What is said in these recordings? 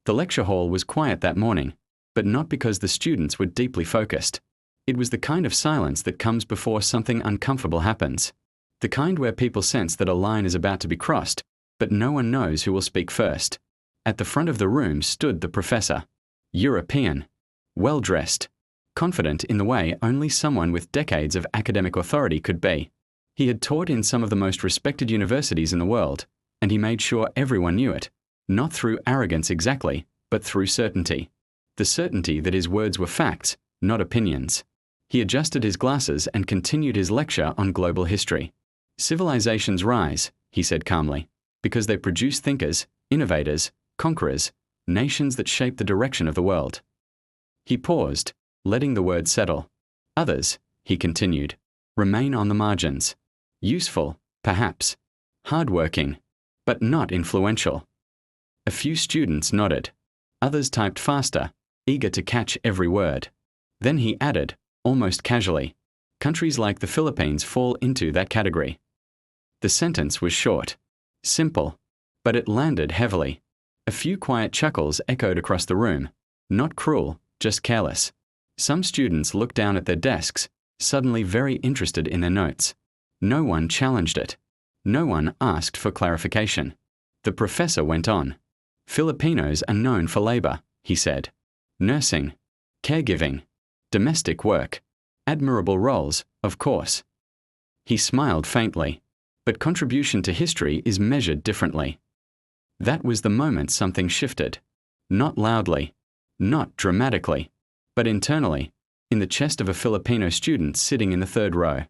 The lecture hall was quiet that morning, but not because the students were deeply focused. It was the kind of silence that comes before something uncomfortable happens. The kind where people sense that a line is about to be crossed, but no one knows who will speak first. At the front of the room stood the professor. European. Well-dressed. Confident in the way only someone with decades of academic authority could be. He had taught in some of the most respected universities in the world, and he made sure everyone knew it, not through arrogance exactly, but through certainty. The certainty that his words were facts, not opinions. He adjusted his glasses and continued his lecture on global history. Civilizations rise, he said calmly, because they produce thinkers, innovators, conquerors, nations that shape the direction of the world. He paused, letting the words settle. Others, he continued, remain on the margins. Useful, perhaps. Hardworking, but not influential. A few students nodded. Others typed faster, eager to catch every word. Then he added, almost casually, countries like the Philippines fall into that category. The sentence was short, simple, but it landed heavily. A few quiet chuckles echoed across the room, not cruel, just careless. Some students looked down at their desks, suddenly very interested in their notes. No one challenged it. No one asked for clarification. The professor went on. Filipinos are known for labor, he said. Nursing, caregiving, domestic work, admirable roles, of course. He smiled faintly, but contribution to history is measured differently. That was the moment something shifted. Not loudly, not dramatically, but internally, in the chest of a Filipino student sitting in the third row.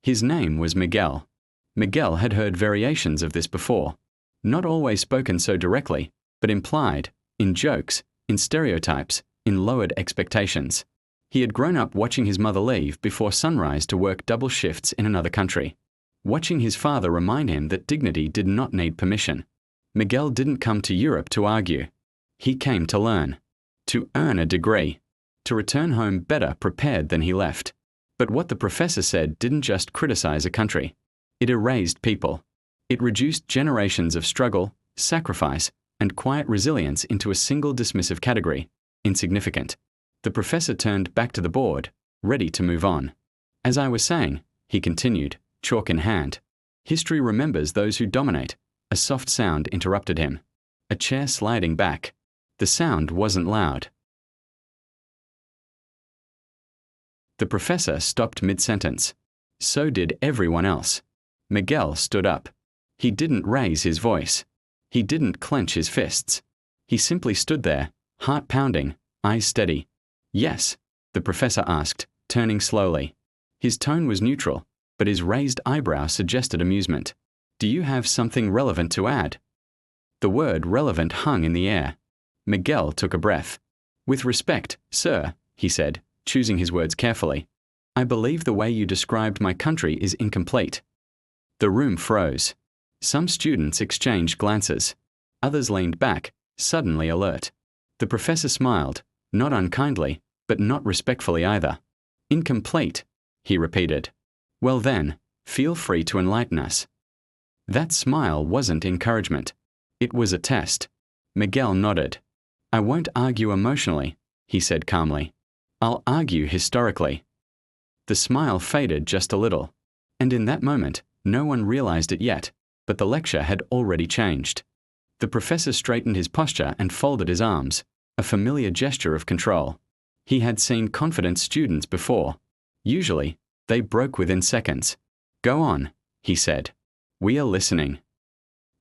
His name was Miguel. Miguel had heard variations of this before, not always spoken so directly, but implied, in jokes, in stereotypes, in lowered expectations. He had grown up watching his mother leave before sunrise to work double shifts in another country, watching his father remind him that dignity did not need permission. Miguel didn't come to Europe to argue. He came to learn, to earn a degree, to return home better prepared than he left. But what the professor said didn't just criticize a country. It erased people. It reduced generations of struggle, sacrifice, and quiet resilience into a single dismissive category, insignificant. The professor turned back to the board, ready to move on. As I was saying, he continued, chalk in hand, history remembers those who dominate. A soft sound interrupted him. A chair sliding back. The sound wasn't loud. The professor stopped mid-sentence. So did everyone else. Miguel stood up. He didn't raise his voice. He didn't clench his fists. He simply stood there, heart pounding, eyes steady. Yes, the professor asked, turning slowly. His tone was neutral, but his raised eyebrow suggested amusement. Do you have something relevant to add? The word relevant hung in the air. Miguel took a breath. With respect, sir, he said, choosing his words carefully, I believe the way you described my country is incomplete. The room froze. Some students exchanged glances. Others leaned back, suddenly alert. The professor smiled, not unkindly, but not respectfully either. Incomplete, he repeated. Well then, feel free to enlighten us. That smile wasn't encouragement. It was a test. Miguel nodded. I won't argue emotionally, he said calmly. I'll argue historically. The smile faded just a little, and in that moment, no one realized it yet, but the lecture had already changed. The professor straightened his posture and folded his arms, a familiar gesture of control. He had seen confident students before. Usually, they broke within seconds. Go on, he said. We are listening.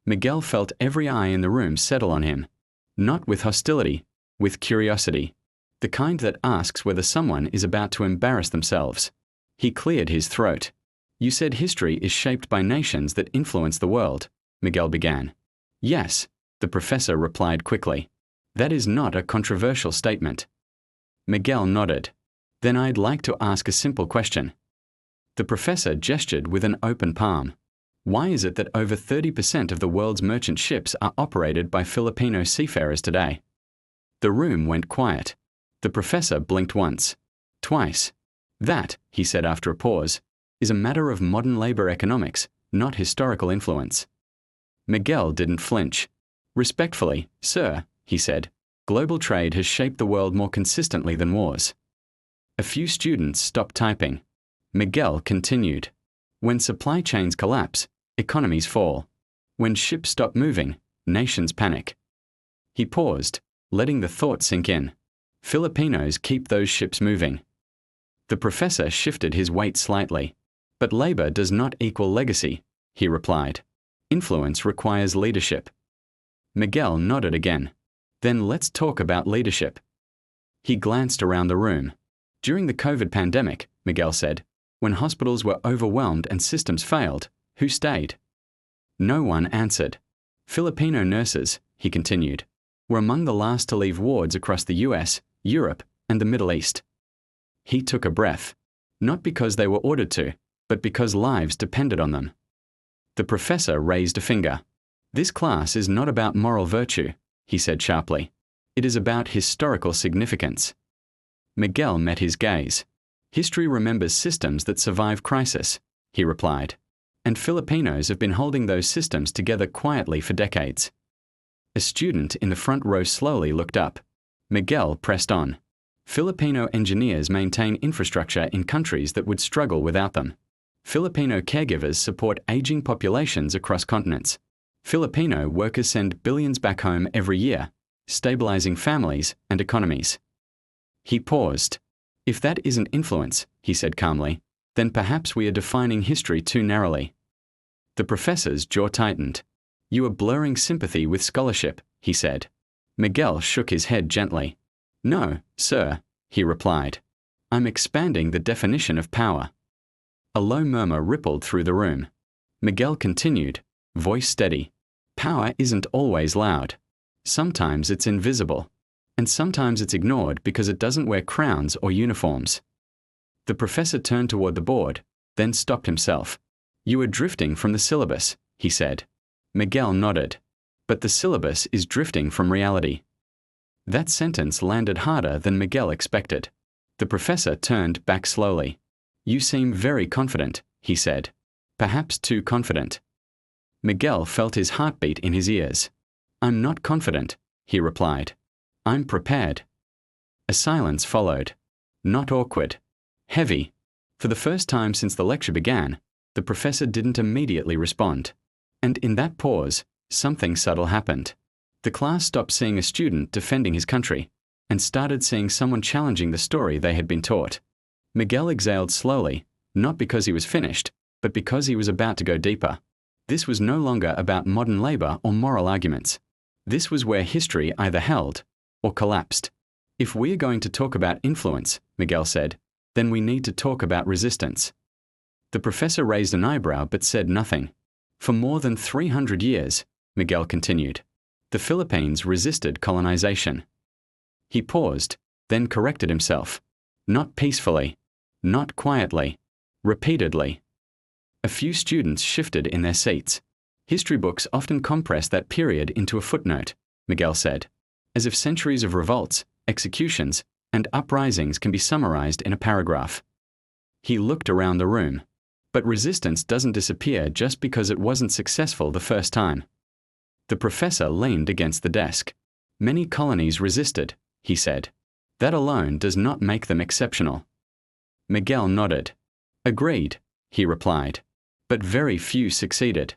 Miguel felt every eye in the room settle on him, not with hostility, with curiosity, the kind that asks whether someone is about to embarrass themselves. He cleared his throat. You said history is shaped by nations that influence the world, Miguel began. Yes, the professor replied quickly. That is not a controversial statement. Miguel nodded. Then I'd like to ask a simple question. The professor gestured with an open palm. Why is it that over 30% of the world's merchant ships are operated by Filipino seafarers today? The room went quiet. The professor blinked once, twice. That, he said after a pause, is a matter of modern labor economics, not historical influence. Miguel didn't flinch. Respectfully, sir, he said, Global trade has shaped the world more consistently than wars. A few students stopped typing. Miguel continued. When supply chains collapse, economies fall. When ships stop moving, nations panic. He paused, letting the thought sink in. Filipinos keep those ships moving. The professor shifted his weight slightly. But labor does not equal legacy, he replied. Influence requires leadership. Miguel nodded again. Then let's talk about leadership. He glanced around the room. During the COVID pandemic, Miguel said, when hospitals were overwhelmed and systems failed, who stayed? No one answered. Filipino nurses, he continued, were among the last to leave wards across the US, Europe, and the Middle East. He took a breath. Not because they were ordered to, but because lives depended on them. The professor raised a finger. This class is not about moral virtue, he said sharply. It is about historical significance. Miguel met his gaze. History remembers systems that survive crisis, he replied. And Filipinos have been holding those systems together quietly for decades. A student in the front row slowly looked up. Miguel pressed on. Filipino engineers maintain infrastructure in countries that would struggle without them. Filipino caregivers support aging populations across continents. Filipino workers send billions back home every year, stabilizing families and economies. He paused. If that isn't influence, he said calmly, then perhaps we are defining history too narrowly. The professor's jaw tightened. You are blurring sympathy with scholarship, he said. Miguel shook his head gently. No, sir, he replied. I'm expanding the definition of power. A low murmur rippled through the room. Miguel continued, voice steady. Power isn't always loud. Sometimes it's invisible. And sometimes it's ignored because it doesn't wear crowns or uniforms. The professor turned toward the board, then stopped himself. You are drifting from the syllabus, he said. Miguel nodded. But the syllabus is drifting from reality. That sentence landed harder than Miguel expected. The professor turned back slowly. You seem very confident, he said. Perhaps too confident. Miguel felt his heartbeat in his ears. I'm not confident, he replied. I'm prepared. A silence followed. Not awkward. Heavy. For the first time since the lecture began, the professor didn't immediately respond. And in that pause, something subtle happened. The class stopped seeing a student defending his country and started seeing someone challenging the story they had been taught. Miguel exhaled slowly, not because he was finished, but because he was about to go deeper. This was no longer about modern labor or moral arguments. This was where history either held or collapsed. If we are going to talk about influence, Miguel said, then we need to talk about resistance. The professor raised an eyebrow but said nothing. For more than 300 years, Miguel continued, the Philippines resisted colonization. He paused, then corrected himself. Not peacefully, not quietly, repeatedly. A few students shifted in their seats. History books often compress that period into a footnote, Miguel said, as if centuries of revolts, executions, and uprisings can be summarized in a paragraph. He looked around the room. But resistance doesn't disappear just because it wasn't successful the first time. The professor leaned against the desk. Many colonies resisted, he said. That alone does not make them exceptional. Miguel nodded. Agreed, he replied. But very few succeeded.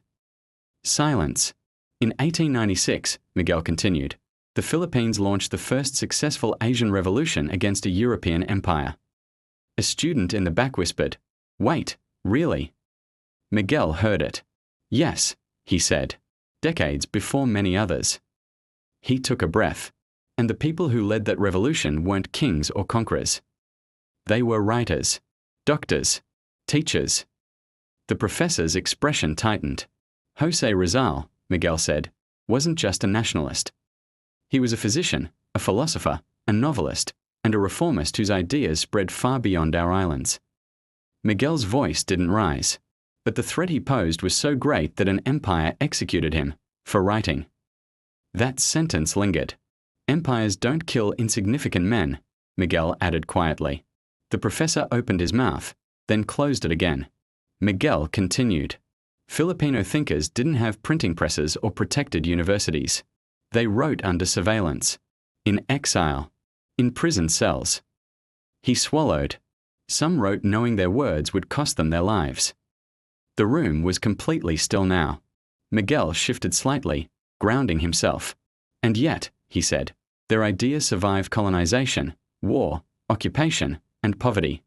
Silence. In 1896, Miguel continued, the Philippines launched the first successful Asian revolution against a European empire. A student in the back whispered, Wait, really? Miguel heard it. Yes, he said, decades before many others. He took a breath. And the people who led that revolution weren't kings or conquerors. They were writers, doctors, teachers. The professor's expression tightened. José Rizal, Miguel said, wasn't just a nationalist. He was a physician, a philosopher, a novelist, and a reformist whose ideas spread far beyond our islands. Miguel's voice didn't rise, but the threat he posed was so great that an empire executed him for writing. That sentence lingered. Empires don't kill insignificant men, Miguel added quietly. The professor opened his mouth, then closed it again. Miguel continued. Filipino thinkers didn't have printing presses or protected universities. They wrote under surveillance. in exile, in prison cells. He swallowed. Some wrote knowing their words would cost them their lives. The room was completely still now. Miguel shifted slightly, grounding himself. And yet, he said, their ideas survived colonization, war, occupation, and poverty.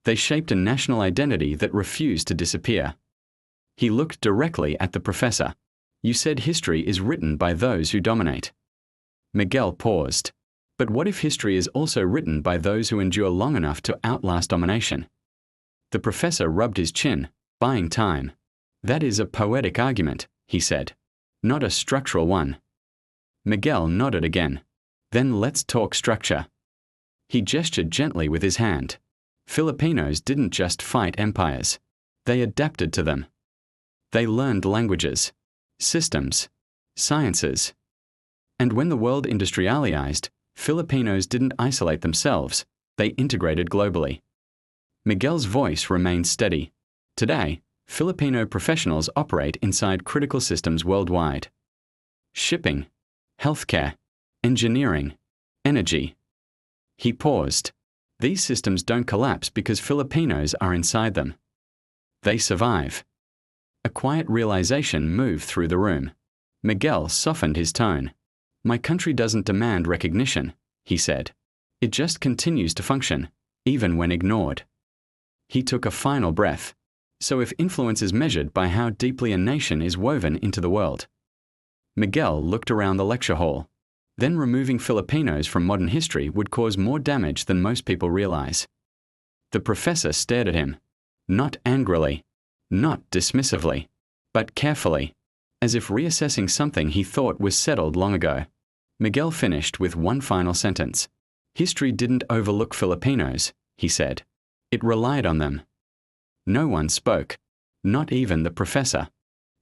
They shaped a national identity that refused to disappear. He looked directly at the professor. You said history is written by those who dominate. Miguel paused. But what if history is also written by those who endure long enough to outlast domination? The professor rubbed his chin, buying time. That is a poetic argument, he said, not a structural one. Miguel nodded again. Then let's talk structure. He gestured gently with his hand. Filipinos didn't just fight empires. They adapted to them. They learned languages, systems, sciences. And when the world industrialized, Filipinos didn't isolate themselves, they integrated globally. Miguel's voice remained steady. Today, Filipino professionals operate inside critical systems worldwide. Shipping, healthcare, engineering, energy. He paused. These systems don't collapse because Filipinos are inside them. They survive. A quiet realization moved through the room. Miguel softened his tone. My country doesn't demand recognition, he said. It just continues to function, even when ignored. He took a final breath. So if influence is measured by how deeply a nation is woven into the world. Miguel looked around the lecture hall. Then removing Filipinos from modern history would cause more damage than most people realize. The professor stared at him. Not angrily, not dismissively, but carefully, as if reassessing something he thought was settled long ago. Miguel finished with one final sentence. History didn't overlook Filipinos, he said. It relied on them. No one spoke, not even the professor.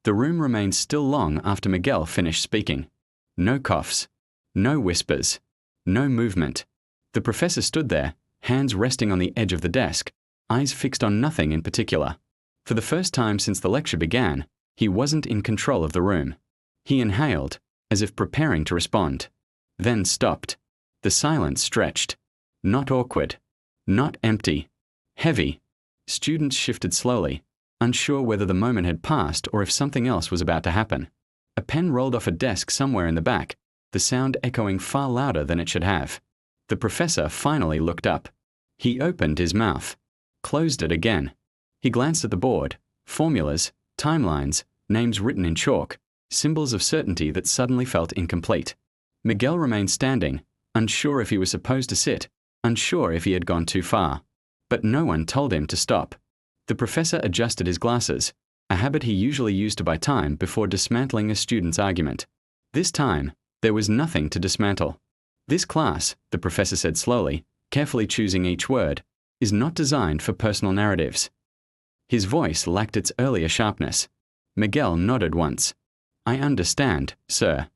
The room remained still long after Miguel finished speaking. No coughs, no whispers, no movement. The professor stood there, hands resting on the edge of the desk, eyes fixed on nothing in particular. For the first time since the lecture began, he wasn't in control of the room. He inhaled, as if preparing to respond. Then stopped. The silence stretched. Not awkward. Not empty. Heavy. Students shifted slowly, unsure whether the moment had passed or if something else was about to happen. A pen rolled off a desk somewhere in the back, the sound echoing far louder than it should have. The professor finally looked up. He opened his mouth, closed it again. He glanced at the board, formulas, timelines, names written in chalk, symbols of certainty that suddenly felt incomplete. Miguel remained standing, unsure if he was supposed to sit, unsure if he had gone too far. But no one told him to stop. The professor adjusted his glasses, a habit he usually used to buy time before dismantling a student's argument. This time, there was nothing to dismantle. This class, the professor said slowly, carefully choosing each word, is not designed for personal narratives. His voice lacked its earlier sharpness. Miguel nodded once. I understand, sir.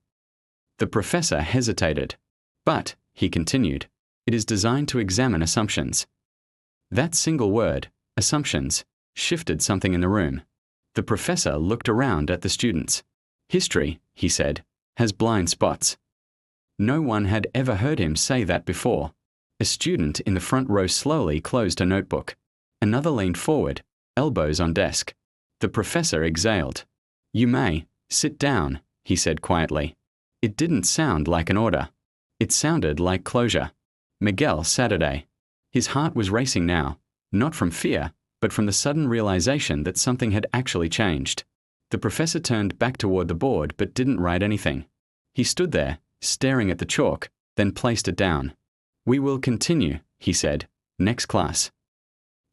The professor hesitated. But, he continued, it is designed to examine assumptions. That single word, assumptions, shifted something in the room. The professor looked around at the students. History, he said, has blind spots. No one had ever heard him say that before. A student in the front row slowly closed a notebook. Another leaned forward, elbows on desk. The professor exhaled. You may sit down, he said quietly. It didn't sound like an order. It sounded like closure. Miguel Saturday. His heart was racing now, not from fear, but from the sudden realization that something had actually changed. The professor turned back toward the board but didn't write anything. He stood there, staring at the chalk, then placed it down. We will continue, he said. Next class.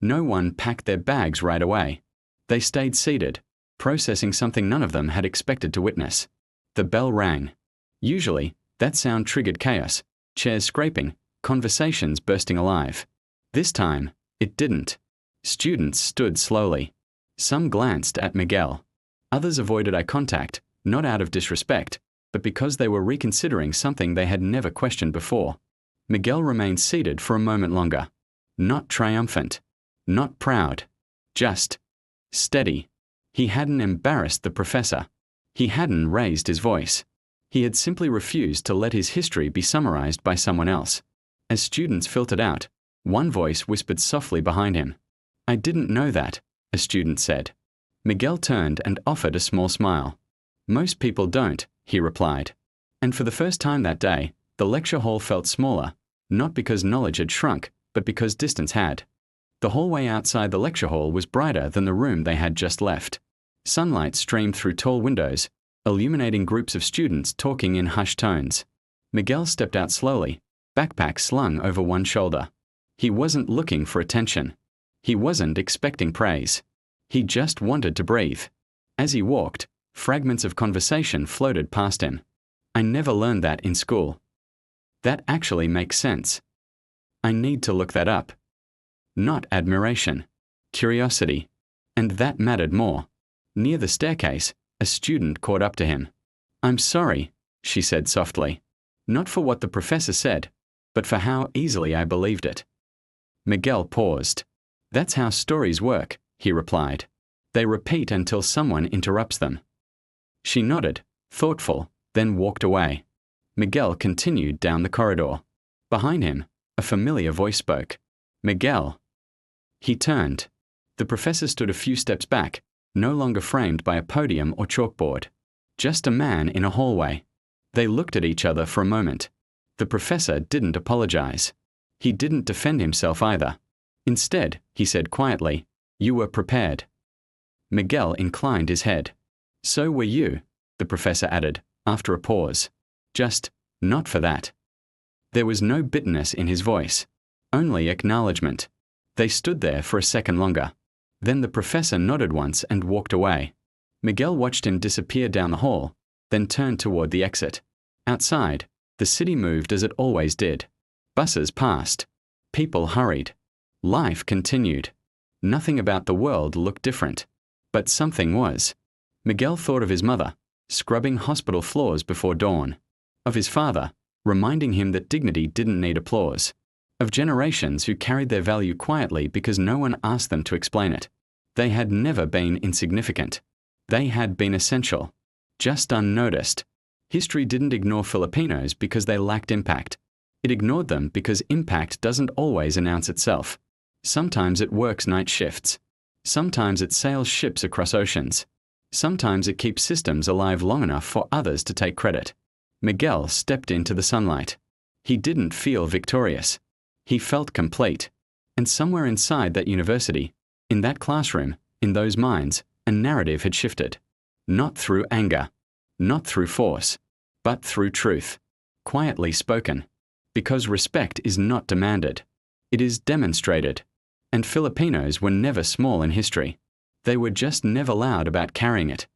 No one packed their bags right away. They stayed seated, processing something none of them had expected to witness. The bell rang. Usually, that sound triggered chaos, chairs scraping, conversations bursting alive. This time, it didn't. Students stood slowly. Some glanced at Miguel. Others avoided eye contact, not out of disrespect, but because they were reconsidering something they had never questioned before. Miguel remained seated for a moment longer. Not triumphant. Not proud. Just steady. He hadn't embarrassed the professor. He hadn't raised his voice. He had simply refused to let his history be summarized by someone else. As students filtered out, one voice whispered softly behind him. "I didn't know that," a student said. Miguel turned and offered a small smile. "Most people don't," he replied. And for the first time that day, the lecture hall felt smaller, not because knowledge had shrunk, but because distance had. The hallway outside the lecture hall was brighter than the room they had just left. Sunlight streamed through tall windows, illuminating groups of students talking in hushed tones. Miguel stepped out slowly, backpack slung over one shoulder. He wasn't looking for attention. He wasn't expecting praise. He just wanted to breathe. As he walked, fragments of conversation floated past him. "I never learned that in school. That actually makes sense. I need to look that up." Not admiration, curiosity. And that mattered more. Near the staircase, a student caught up to him. "I'm sorry," she said softly. "Not for what the professor said, but for how easily I believed it." Miguel paused. "That's how stories work," he replied. "They repeat until someone interrupts them." She nodded, thoughtful, then walked away. Miguel continued down the corridor. Behind him, a familiar voice spoke. "Miguel." He turned. The professor stood a few steps back, no longer framed by a podium or chalkboard. Just a man in a hallway. They looked at each other for a moment. The professor didn't apologize. He didn't defend himself either. Instead, he said quietly, "You were prepared." Miguel inclined his head. "So were you," the professor added, after a pause. "Just, not for that." There was no bitterness in his voice, only acknowledgement. They stood there for a second longer. Then the professor nodded once and walked away. Miguel watched him disappear down the hall, then turned toward the exit. Outside, the city moved as it always did. Buses passed. People hurried. Life continued. Nothing about the world looked different. But something was. Miguel thought of his mother, scrubbing hospital floors before dawn. Of his father, reminding him that dignity didn't need applause. Of generations who carried their value quietly because no one asked them to explain it. They had never been insignificant. They had been essential. Just unnoticed. History didn't ignore Filipinos because they lacked impact. It ignored them because impact doesn't always announce itself. Sometimes it works night shifts. Sometimes it sails ships across oceans. Sometimes it keeps systems alive long enough for others to take credit. Miguel stepped into the sunlight. He didn't feel victorious. He felt complete. And somewhere inside that university, in that classroom, in those minds, a narrative had shifted. Not through anger, not through force, but through truth. Quietly spoken. Because respect is not demanded. It is demonstrated. And Filipinos were never small in history. They were just never loud about carrying it.